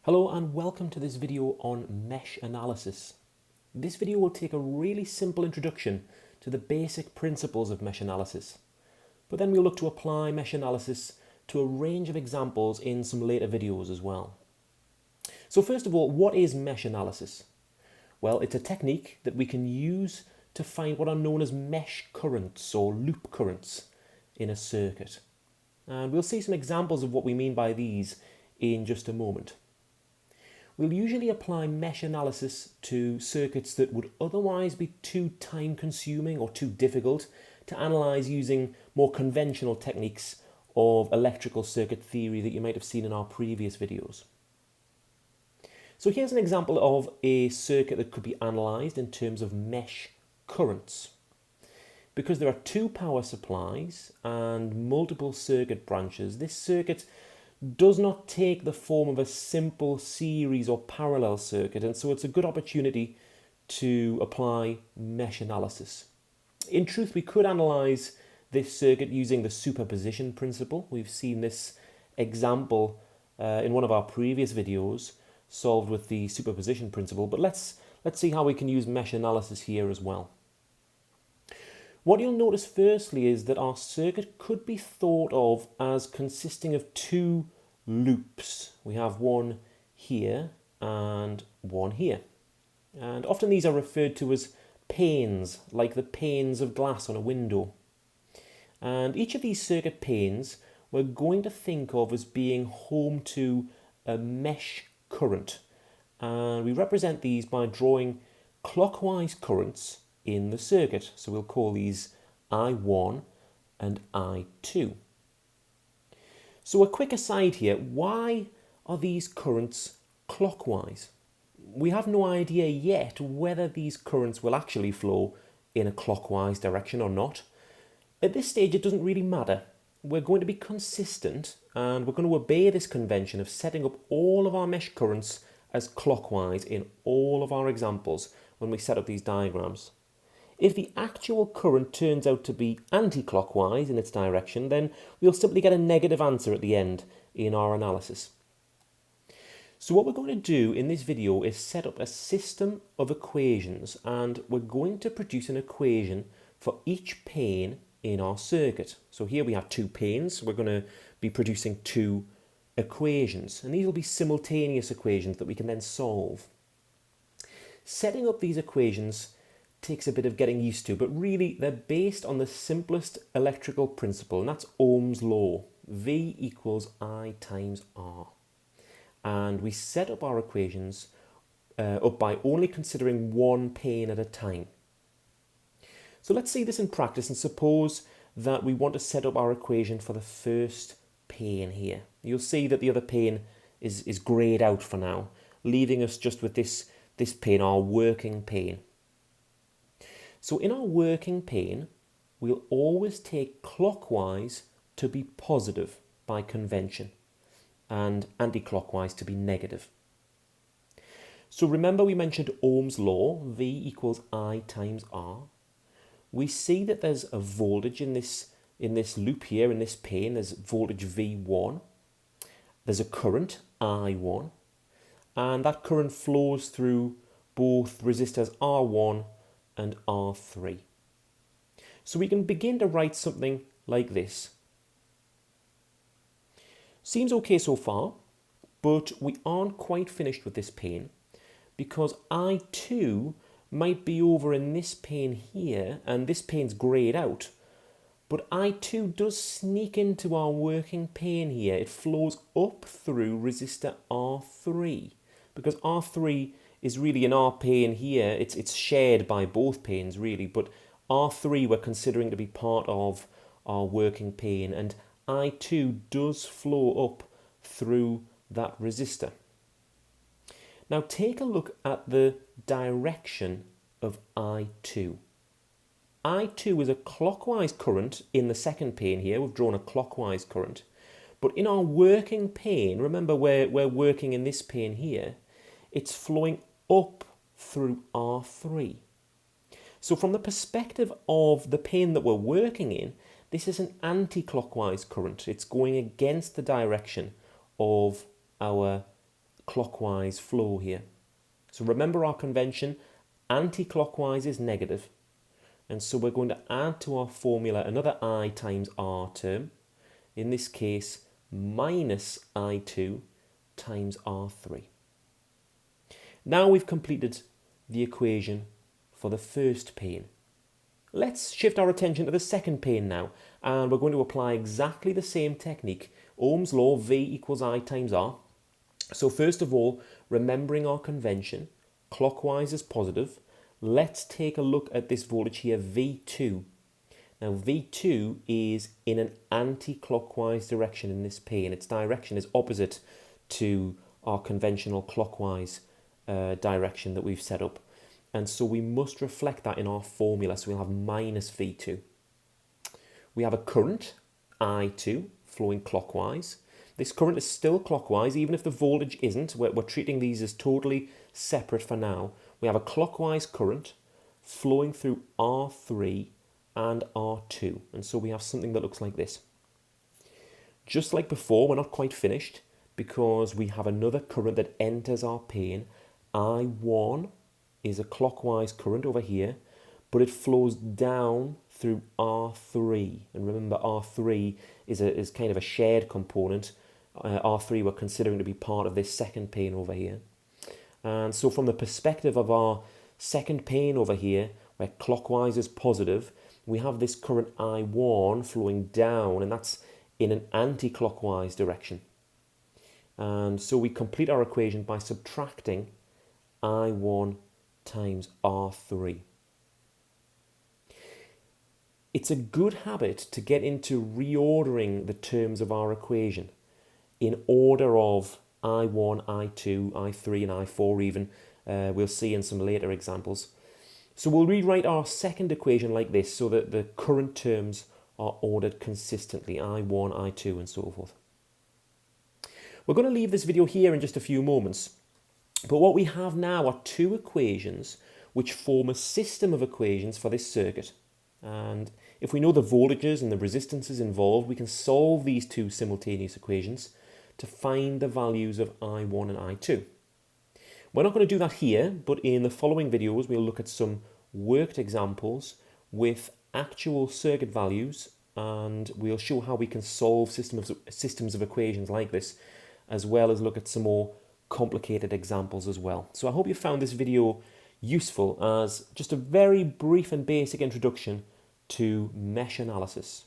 Hello and welcome to this video on mesh analysis. This video will take a really simple introduction to the basic principles of mesh analysis, but then we'll look to apply mesh analysis to a range of examples in some later videos as well. So first of all, what is mesh analysis? Well, it's a technique that we can use to find what are known as mesh currents or loop currents in a circuit. And we'll see some examples of what we mean by these in just a moment. We'll usually apply mesh analysis to circuits that would otherwise be too time-consuming or too difficult to analyse using more conventional techniques of electrical circuit theory that you might have seen in our previous videos. So here's an example of a circuit that could be analysed in terms of mesh currents. Because there are two power supplies and multiple circuit branches, this circuit does not take the form of a simple series or parallel circuit, and so it's a good opportunity to apply mesh analysis. In truth, we could analyse this circuit using the superposition principle. We've seen this example in one of our previous videos solved with the superposition principle, but let's see how we can use mesh analysis here as well. What you'll notice firstly is that our circuit could be thought of as consisting of two loops. We have one here and one here. And often these are referred to as panes, like the panes of glass on a window. And each of these circuit panes we're going to think of as being home to a mesh current. And we represent these by drawing clockwise currents in the circuit. So we'll call these I1 and I2. So a quick aside here, why are these currents clockwise? We have no idea yet whether these currents will actually flow in a clockwise direction or not. At this stage it doesn't really matter. We're going to be consistent and we're going to obey this convention of setting up all of our mesh currents as clockwise in all of our examples when we set up these diagrams. If the actual current turns out to be anti-clockwise in its direction, then we'll simply get a negative answer at the end in our analysis. So what we're going to do in this video is set up a system of equations, and we're going to produce an equation for each pane in our circuit. So here we have two panes. We're going to be producing two equations, and these will be simultaneous equations that we can then solve. Setting up these equations takes a bit of getting used to, but really they're based on the simplest electrical principle, and that's Ohm's law. V equals I times R. And we set up our equations up by only considering one pane at a time. So let's see this in practice, and suppose that we want to set up our equation for the first pane here. You'll see that the other pane is greyed out for now, leaving us just with this pane, our working pane. So in our working pane, we'll always take clockwise to be positive by convention and anti-clockwise to be negative. So remember we mentioned Ohm's law, V equals I times R. We see that there's a voltage in this loop here, in this pane. There's voltage V1. There's a current, I1. And that current flows through both resistors R1 and R3. So we can begin to write something like this. Seems okay so far, but we aren't quite finished with this pane because I2 might be over in this pane here, and this pane's greyed out, but I2 does sneak into our working pane here. It flows up through resistor R3 because R3 is really in our pane here. It's shared by both panes really, but R3 we're considering to be part of our working pane, and I2 does flow up through that resistor. Now take a look at the direction of I2. I2 is a clockwise current in the second pane here. We've drawn a clockwise current, but in our working pane, remember we're working in this pane here, it's flowing up through R3. So from the perspective of the pane that we're working in, this is an anti-clockwise current. It's going against the direction of our clockwise flow here. So remember our convention, anti-clockwise is negative. And so we're going to add to our formula another I times R term. In this case, minus I2 times R3. Now we've completed the equation for the first pane. Let's shift our attention to the second pane now, and we're going to apply exactly the same technique. Ohm's law, V equals I times R. So first of all, remembering our convention, clockwise is positive. Let's take a look at this voltage here, V2. Now V2 is in an anti-clockwise direction in this pane. Its direction is opposite to our conventional clockwise direction that we've set up. And so we must reflect that in our formula. So we'll have minus V2. We have a current, I2, flowing clockwise. This current is still clockwise, even if the voltage isn't. We're treating these as totally separate for now. We have a clockwise current flowing through R3 and R2. And so we have something that looks like this. Just like before, we're not quite finished because we have another current that enters our pane. I1 is a clockwise current over here, but it flows down through R3. And remember, R3 is kind of a shared component. R3 we're considering to be part of this second pane over here. And so from the perspective of our second pane over here, where clockwise is positive, we have this current I1 flowing down, and that's in an anti-clockwise direction. And so we complete our equation by subtracting I1 times R3. It's a good habit to get into reordering the terms of our equation in order of I1, I2, I3 and I4 even. We'll see in some later examples. So we'll rewrite our second equation like this so that the current terms are ordered consistently, I1, I2 and so forth. We're going to leave this video here in just a few moments. But what we have now are two equations which form a system of equations for this circuit. And if we know the voltages and the resistances involved, we can solve these two simultaneous equations to find the values of I1 and I2. We're not going to do that here, but in the following videos we'll look at some worked examples with actual circuit values, and we'll show how we can solve systems of equations like this, as well as look at some more complicated examples as well. So I hope you found this video useful as just a very brief and basic introduction to mesh analysis.